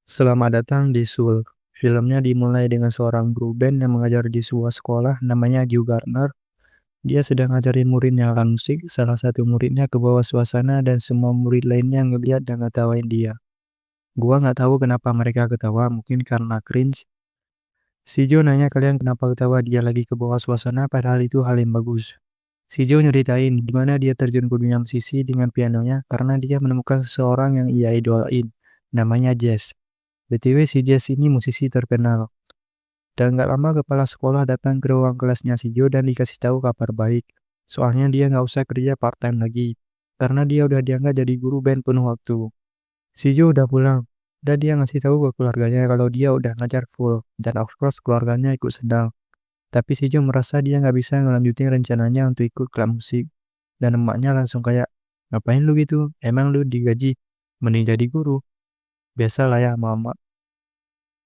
Selamat datang di Soul. Filmnya dimulai dengan seorang guru band yang mengajar di sebuah sekolah namanya Joe Gardner. Dia sedang ngajarin muridnya alat musik, salah satu muridnya ke bawah suasana dan semua murid lainnya ngeliat dan ngetawain dia. Gua nggak tahu kenapa mereka ketawa, mungkin karena cringe. Si Joe nanya kalian kenapa ketawa dia lagi ke bawah suasana padahal itu hal yang bagus. Si Joe nyeritain gimana dia terjun ke dunia musisi dengan pianonya karena dia menemukan seseorang yang ia idolain, namanya Jazz. BTW si Jazz ini musisi terkenal. Dan gak lama kepala sekolah datang ke ruang kelasnya si Jo dan dikasih tahu kabar baik. Soalnya dia nggak usah kerja part-time lagi. Karena dia udah diangkat jadi guru band penuh waktu. Si Jo udah pulang. Dan dia ngasih tahu ke keluarganya kalau dia udah ngajar full. Dan of course keluarganya ikut senang. Tapi si Jo merasa dia nggak bisa ngelanjutin rencananya untuk ikut klub musik. Dan emaknya langsung kayak, ngapain lu gitu? Emang lu digaji? Mending jadi guru. Biasalah ya mama.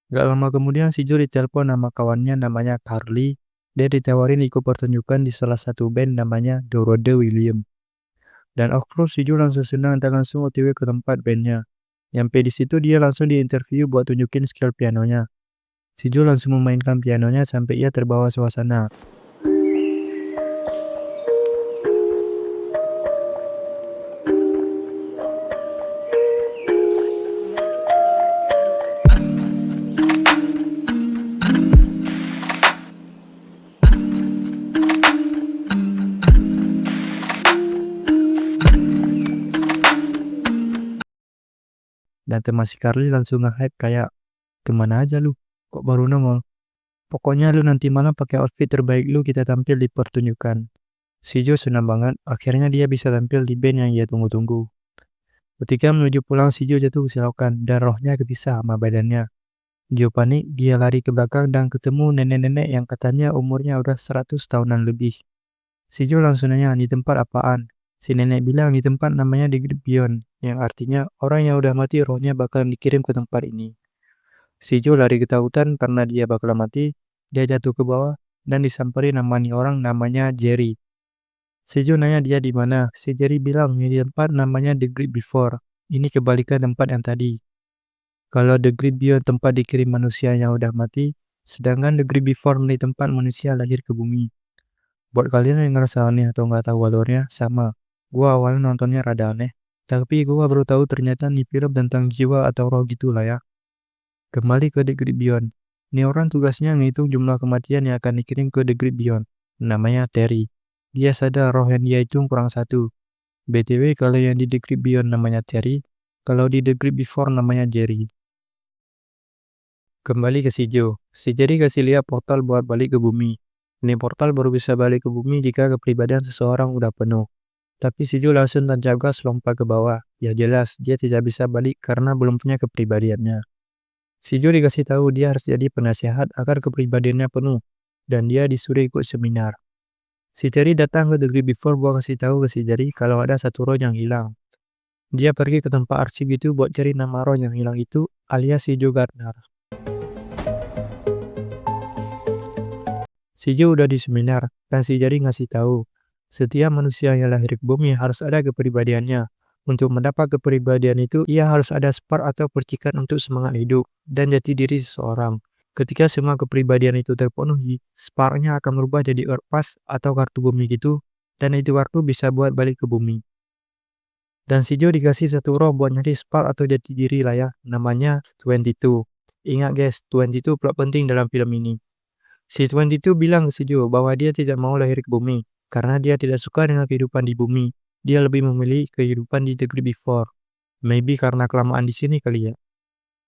Gak lama kemudian si Jo ditelepon sama kawannya namanya Carly. Dia ditawarin ikut pertunjukan di salah satu band namanya Dorothy William. Dan of course si Jo langsung senang dan langsung OTW ke tempat bandnya. Nyampe di situ dia langsung diinterview buat tunjukin skill pianonya. Si Jo langsung memainkan pianonya sampai ia terbawa suasana. Dan teman si Carly langsung nge-hype kayak, kemana aja lu? Kok baru nongol? Pokoknya lu nanti malam pakai outfit terbaik lu kita tampil di pertunjukan. Si Jo senang banget, akhirnya dia bisa tampil di band yang ia tunggu-tunggu. Ketika menuju pulang, si Jo jatuh keselokan dan rohnya kepisah sama badannya. Jo panik, dia lari ke belakang dan ketemu nenek-nenek yang katanya umurnya udah 100 tahunan lebih. Si Jo langsung nanya, di tempat apaan? Si nenek bilang di tempat namanya The Great Beyond, yang artinya orang yang udah mati rohnya bakal dikirim ke tempat ini. Si Jo lari ketakutan karena dia bakal mati, dia jatuh ke bawah dan disamperin sama orang namanya Jerry. Si Jo nanya dia di mana. Si Jerry bilang di tempat namanya The Great Before. Ini kebalikan tempat yang tadi. Kalau The Great Beyond tempat dikirim manusia yang udah mati, sedangkan The Great Before di tempat manusia lahir ke bumi. Buat kalian yang ngerasa aneh atau nggak tahu alurnya, sama. Gua awalnya nontonnya rada aneh, tapi gua baru tahu ternyata nih film tentang jiwa atau roh gitu lah ya. Kembali ke The Great Beyond. Ini orang tugasnya ngitung jumlah kematian yang akan dikirim ke The Great Beyond. Namanya Terry. Dia sadar roh yang dia hitung kurang satu. BTW kalau yang di The Great Beyond namanya Terry, kalau di The Great Before namanya Jerry. Kembali ke si Jo. Si Jerry kasih lihat portal buat balik ke bumi. Ini portal baru bisa balik ke bumi jika kepribadian seseorang udah penuh. Tapi si Jo langsung tancap gas lompat ke bawah. Ya jelas, dia tidak bisa balik karena belum punya kepribadiannya. Si Jo dikasih tahu dia harus jadi penasehat agar kepribadiannya penuh. Dan dia disuruh ikut seminar. Si Terry datang ke The Great Before buat kasih tahu ke si Jerry kalau ada satu roh yang hilang. Dia pergi ke tempat arsip itu buat cari nama roh yang hilang itu alias si Joe Gardner. Si Joe udah di seminar dan si Jerry ngasih tahu. Setiap manusia yang lahir ke bumi harus ada kepribadiannya. Untuk mendapat kepribadian itu, ia harus ada spark atau percikan untuk semangat hidup dan jati diri seseorang. Ketika semua kepribadian itu terpenuhi, sparknya akan berubah jadi Earth Pass atau kartu bumi gitu, dan itu kartu bisa buat balik ke bumi. Dan si Joe dikasih satu roh buat nyari spark atau jati diri lah ya, namanya 22. Ingat guys, 22 plot penting dalam film ini. Si 22 bilang ke si Joe bahwa dia tidak mau lahir ke bumi, karena dia tidak suka dengan kehidupan di bumi. Dia lebih memilih kehidupan di The Great Before. Maybe karena kelamaan di sini kali ya.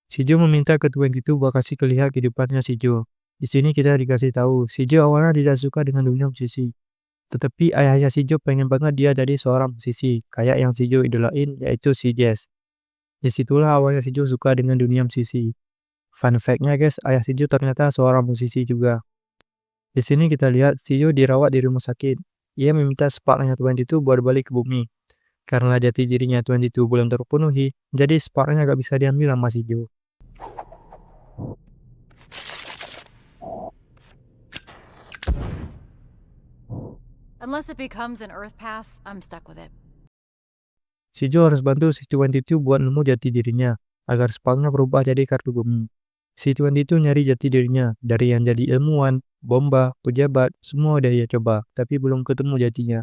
Si Joe meminta ke 22 buat kasih kelihat kehidupannya si Joe. Di sini kita dikasih tahu, si Joe awalnya tidak suka dengan dunia musisi. Tetapi ayahnya si Joe pengen banget dia jadi seorang musisi, kayak yang si Joe idolain yaitu si Jazz. Disitulah awalnya si Joe suka dengan dunia musisi. Fun fact-nya guys, ayah si Joe ternyata seorang musisi juga. Di sini kita lihat si Joe dirawat di rumah sakit. Ia meminta sparknya 22 buat balik ke bumi. Karena jati dirinya 22 belum terpenuhi, jadi sparknya gak bisa diambil sama si Joe. Unless it becomes an Earth Pass, I'm stuck with it. Si Joe harus bantu si 22 buat nemu jati dirinya. agar Sparknya berubah jadi kartu bumi. Si Tuan itu nyari jati dirinya, dari yang jadi ilmuwan, bomba, pejabat, semua udah dia coba, tapi belum ketemu jatinya.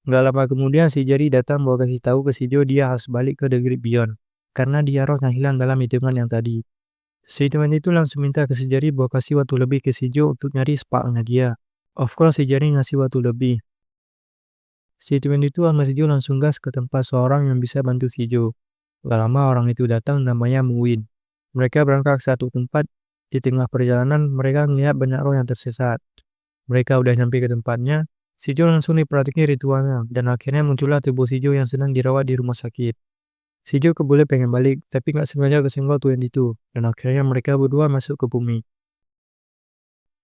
Nggak lama kemudian si Jerry datang bawa kasih tahu ke si Joe dia harus balik ke The Great Beyond, karena dia roh yang hilang dalam hitungan yang tadi. Si Tuan itu langsung minta ke si Jerry bawa kasih waktu lebih ke si Joe untuk nyari Sparknya dia. Of course si Jerry ngasih waktu lebih. Si Tuan itu sama si Joe langsung gas ke tempat seorang yang bisa bantu si Joe. Gak lama orang itu datang namanya Muin. Mereka berangkat ke satu tempat. Di tengah perjalanan mereka melihat banyak roh yang tersesat. Mereka udah nyampe ke tempatnya. Si Joe langsung diperhatikan ritualnya. Dan akhirnya muncullah tubuh si Joe yang sedang dirawat di rumah sakit. Si Joe keboleh pengen balik. Tapi gak sengaja kesenggol Tuan itu. Dan akhirnya mereka berdua masuk ke bumi.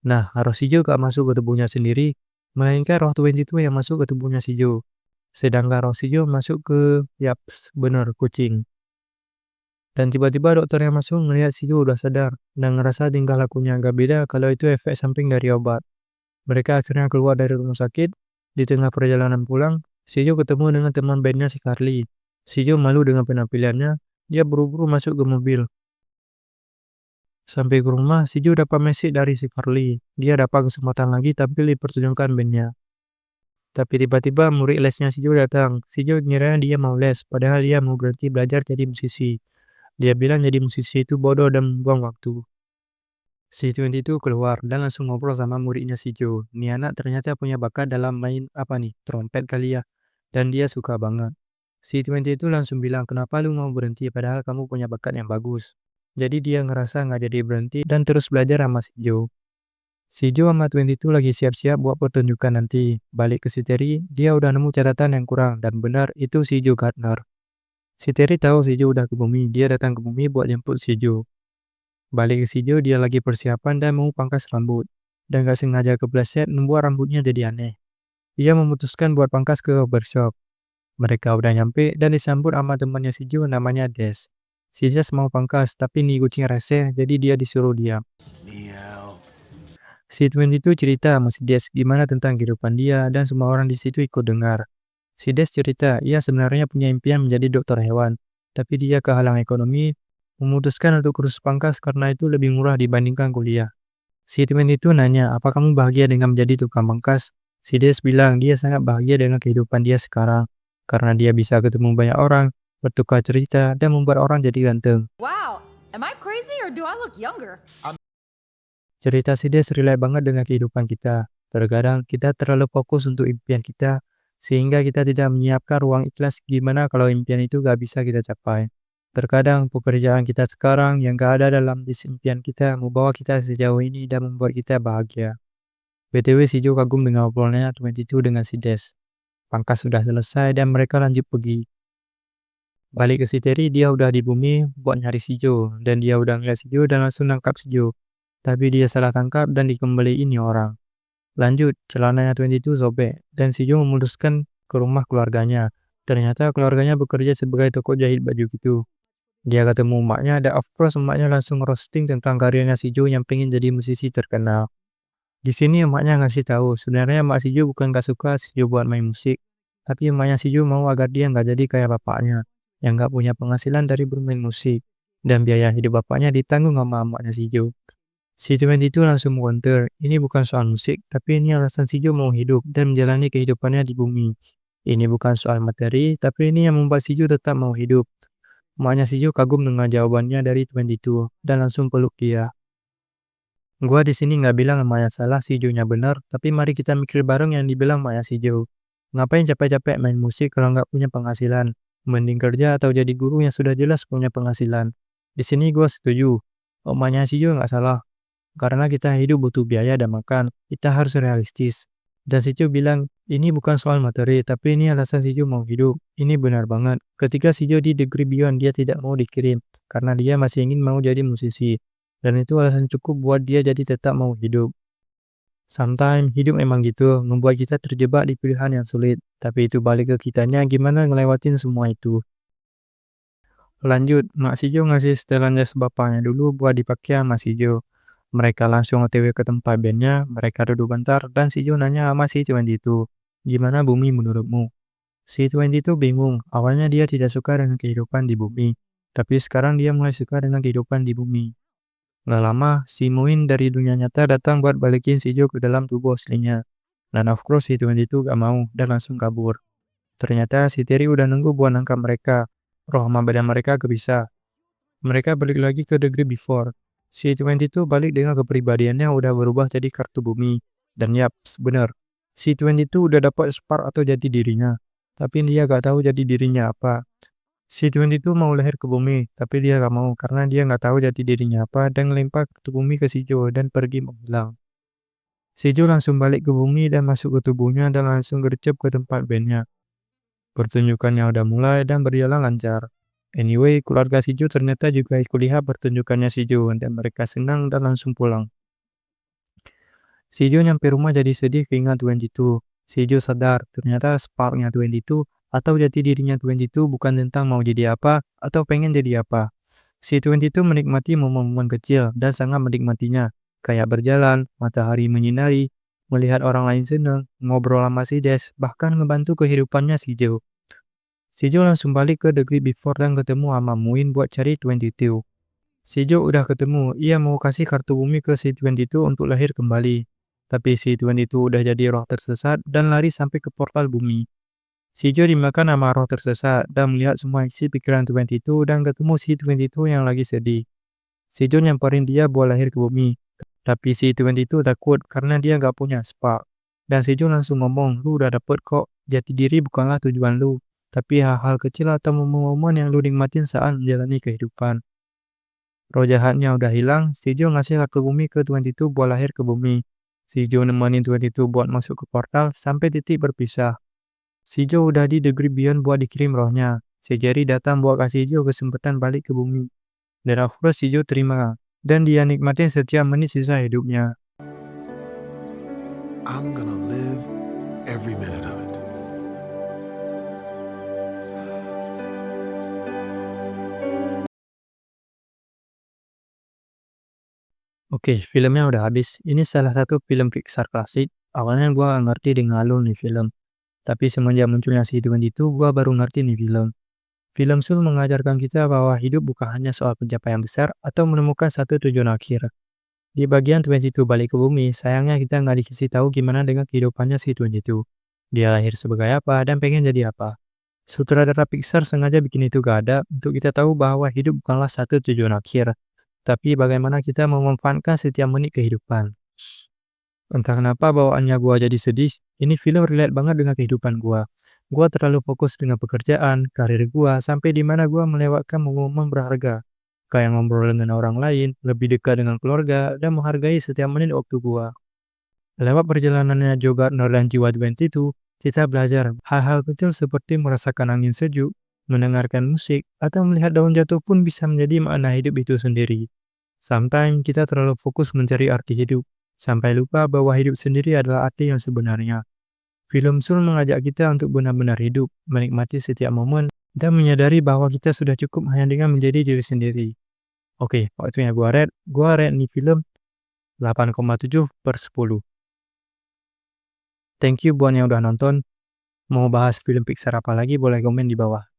Nah, roh si Joe gak masuk ke tubuhnya sendiri. Melainkan roh Tuan itu yang masuk ke tubuhnya si Joe. Sedangkan roh si Joe masuk ke, yaps, bener, kucing. Dan tiba-tiba dokter yang masuk melihat si Joe udah sadar dan ngerasa tingkah lakunya agak beda kalau itu efek samping dari obat. Mereka akhirnya keluar dari rumah sakit. Di tengah perjalanan pulang, si Joe ketemu dengan teman bandnya si Carly. Si Joe malu dengan penampilannya. Dia buru-buru masuk ke mobil. Sampai ke rumah, si Joe dapat message dari si Carly. Dia dapat kesempatan lagi tampil di pertunjukan bandnya. Tapi tiba-tiba murid lesnya si Joe datang. Si Joe ngira dia mau les, padahal dia mau berhenti belajar jadi musisi. Dia bilang jadi musisi itu bodoh dan membuang waktu. Si Twenty itu keluar dan langsung ngobrol sama muridnya si Joe. Nih anak ternyata punya bakat dalam main apa nih, trompet kali ya. Dan dia suka banget. Si Twenty itu langsung bilang, kenapa lu mau berhenti padahal kamu punya bakat yang bagus. Jadi dia ngerasa nggak jadi berhenti dan terus belajar sama si Joe. Si Joe sama Twenty itu lagi siap-siap buat pertunjukan nanti. Balik ke si Terry, dia udah nemu catatan yang kurang dan benar itu si Joe Gardner. Si Terry tahu si Joe udah ke bumi, dia datang ke bumi buat jemput si Joe. Balik ke si Joe, dia lagi persiapan dan mau pangkas rambut. Dan gak sengaja kepleset membuat rambutnya jadi aneh. Ia memutuskan buat pangkas ke barbershop. Mereka udah nyampe dan disambut sama temannya si Joe namanya Des. Si Des mau pangkas, tapi nih kucing rese, jadi dia disuruh diam. Si Twin itu cerita sama si Des gimana tentang kehidupan dia dan semua orang di situ ikut dengar. Si Des cerita, ia sebenarnya punya impian menjadi dokter hewan, tapi dia kehalang ekonomi, memutuskan untuk kursus pangkas karena itu lebih murah dibandingkan kuliah. Si Twin itu nanya, apa kamu bahagia dengan menjadi tukang pangkas? Si Des bilang dia sangat bahagia dengan kehidupan dia sekarang, karena dia bisa ketemu banyak orang, bertukar cerita, dan membuat orang jadi ganteng. Wow, am I crazy or do I look younger? Cerita si Des relate banget dengan kehidupan kita. Terkadang kita terlalu fokus untuk impian kita, sehingga kita tidak menyiapkan ruang ikhlas gimana kalau impian itu gak bisa kita capai. Terkadang pekerjaan kita sekarang yang gak ada dalam list impian kita membawa kita sejauh ini dan membuat kita bahagia. BTW si Jo kagum dengan obrolannya 22 dengan si Des. Pangkas sudah selesai dan mereka lanjut pergi. Balik ke si Terry, dia udah di bumi buat nyari si Jo. Dan dia udah ngeliat si Jo dan langsung nangkap si Jo. Tapi dia salah tangkap dan dikembaliin nih orang. Lanjut, celananya 22 sobek. Dan si Jo memutuskan ke rumah keluarganya. Ternyata keluarganya bekerja sebagai toko jahit baju gitu. Dia ketemu emaknya dan of course emaknya langsung roasting tentang karyanya si Jo yang pengen jadi musisi terkenal. Di sini emaknya ngasih tahu, sebenarnya emak si Jo bukan gak suka si Jo buat main musik, tapi emaknya si Jo mau agar dia nggak jadi kayak bapaknya, yang nggak punya penghasilan dari bermain musik, dan biaya hidup bapaknya ditanggung sama emaknya si Jo. Si Tuan itu langsung counter, ini bukan soal musik, tapi ini alasan si Jo mau hidup dan menjalani kehidupannya di bumi. Ini bukan soal materi, tapi ini yang membuat si Jo tetap mau hidup. Emaknya si Jo kagum dengan jawabannya dari Tuan itu, dan langsung peluk dia. Gua di sini nggak bilang emaknya salah, si Jo-nya benar, tapi mari kita mikir bareng yang dibilang emaknya si Jo. Ngapain capek-capek main musik kalau nggak punya penghasilan? Mending kerja atau jadi guru yang sudah jelas punya penghasilan. Di sini gua setuju. Emaknya si Jo nggak salah. Karena kita hidup butuh biaya dan makan, kita harus realistis. Dan si Jo bilang, ini bukan soal materi, tapi ini alasan si Jo mau hidup. Ini benar banget. Ketika si Jo di Degree Beyond, dia tidak mau dikirim. Karena dia masih ingin mau jadi musisi. Dan itu alasan cukup buat dia jadi tetap mau hidup. Sometimes hidup emang gitu, membuat kita terjebak di pilihan yang sulit. Tapi itu balik ke kitanya gimana ngelewatin semua itu. Lanjut, Mak Sijo ngasih setelan jas bapaknya dulu buat dipakai sama Sijo. Mereka langsung OTW ke tempat bandnya, mereka duduk bentar, dan Sijo nanya sama si Twenty itu, gimana bumi menurutmu? Si Twenty itu bingung, awalnya dia tidak suka dengan kehidupan di bumi. Tapi sekarang dia mulai suka dengan kehidupan di bumi. Nggak lama, si Muin dari dunia nyata datang buat balikin si Jo ke dalam tubuh aslinya. Dan of course si Tuan itu gak mau dan langsung kabur. Ternyata si Terry udah nunggu buat nangkap mereka. Roh sama badan mereka kepisah. Mereka balik lagi ke The Great Before. Si 22 balik dengan kepribadiannya udah berubah jadi kartu bumi. Dan yap, bener. Si 22 udah dapat spark atau jati dirinya. Tapi dia gak tahu jati dirinya apa. Si 22 mau lahir ke bumi, tapi dia gak mau karena dia gak tahu jati dirinya apa dan ngelempar kartu bumi ke si Jo dan pergi menghilang. Si Jo langsung balik ke bumi dan masuk ke tubuhnya dan langsung gercep ke tempat bandnya. Pertunjukannya udah mulai dan berjalan lancar. Anyway, keluarga si Jo ternyata juga ikut lihat pertunjukannya si Jo dan mereka senang dan langsung pulang. Si Jo nyampe rumah jadi sedih keingat 22. Si Jo sadar ternyata sparknya 22 atau jati dirinya 22 bukan tentang mau jadi apa atau pengen jadi apa. Si 22 menikmati momen-momen kecil dan sangat menikmatinya. Kayak berjalan, matahari menyinari, melihat orang lain senang, ngobrol sama si Des, bahkan ngebantu kehidupannya si Jo. Si Jo langsung balik ke The Great Before dan ketemu sama Muin buat cari 22. Si Jo udah ketemu, ia mau kasih kartu bumi ke si 22 untuk lahir kembali. Tapi si 22 udah jadi roh tersesat dan lari sampai ke portal bumi. Si Jo dimakan sama roh tersesat dan melihat semua isi pikiran 22 dan ketemu si 22 yang lagi sedih. Si Jo nyamperin dia buat lahir ke bumi. Tapi si 22 takut karena dia gak punya spark. Dan si Jo langsung ngomong, lu udah dapet kok, jati diri bukanlah tujuan lu. Tapi hal-hal kecil atau momen-momen yang lu nikmatin saat menjalani kehidupan. Roh jahatnya udah hilang, si Jo ngasih kartu bumi ke 22 buat lahir ke bumi. Si Jo nemenin 22 buat masuk ke portal sampai titik berpisah. Si Jo udah di The Great Beyond buat dikirim rohnya. Si Jerry datang buat kasih Jo kesempatan balik ke bumi. Dan of course si Jo terima. Dan dia nikmatin setiap menit sisa hidupnya. I'm gonna live every minute of it. Oke, filmnya udah habis. Ini salah satu film Pixar klasik. Awalnya gua gak ngerti dengan alur nih film. Tapi semenjak munculnya si Tuan itu, gua baru ngerti nih film. Film Soul mengajarkan kita bahwa hidup bukan hanya soal pencapaian besar atau menemukan satu tujuan akhir. Di bagian 22 balik ke bumi, sayangnya kita nggak dikasih tahu gimana dengan kehidupannya si 22. Dia lahir sebagai apa dan pengen jadi apa. Sutradara Pixar sengaja bikin itu gak ada untuk kita tahu bahwa hidup bukanlah satu tujuan akhir, tapi bagaimana kita memanfaatkan setiap menit kehidupan. Entah kenapa bawaannya gua jadi sedih, ini film relate banget dengan kehidupan gua. Gua terlalu fokus dengan pekerjaan, karir gua, sampai di mana gua melewatkan momen berharga. Kayak ngobrol dengan orang lain, lebih dekat dengan keluarga, dan menghargai setiap menit waktu gua. Lewat perjalanannya Joe Gardner dan Jiwa 22, kita belajar hal-hal kecil seperti merasakan angin sejuk, mendengarkan musik, atau melihat daun jatuh pun bisa menjadi makna hidup itu sendiri. Sometimes kita terlalu fokus mencari arti hidup, sampai lupa bahwa hidup sendiri adalah arti yang sebenarnya. Film Soul mengajak kita untuk benar-benar hidup, menikmati setiap momen, dan menyadari bahwa kita sudah cukup hanya dengan menjadi diri sendiri. Oke, waktunya gua rate nih film 8,7/10. Thank you buat yang udah nonton. Mau bahas film Pixar apa lagi boleh komen di bawah.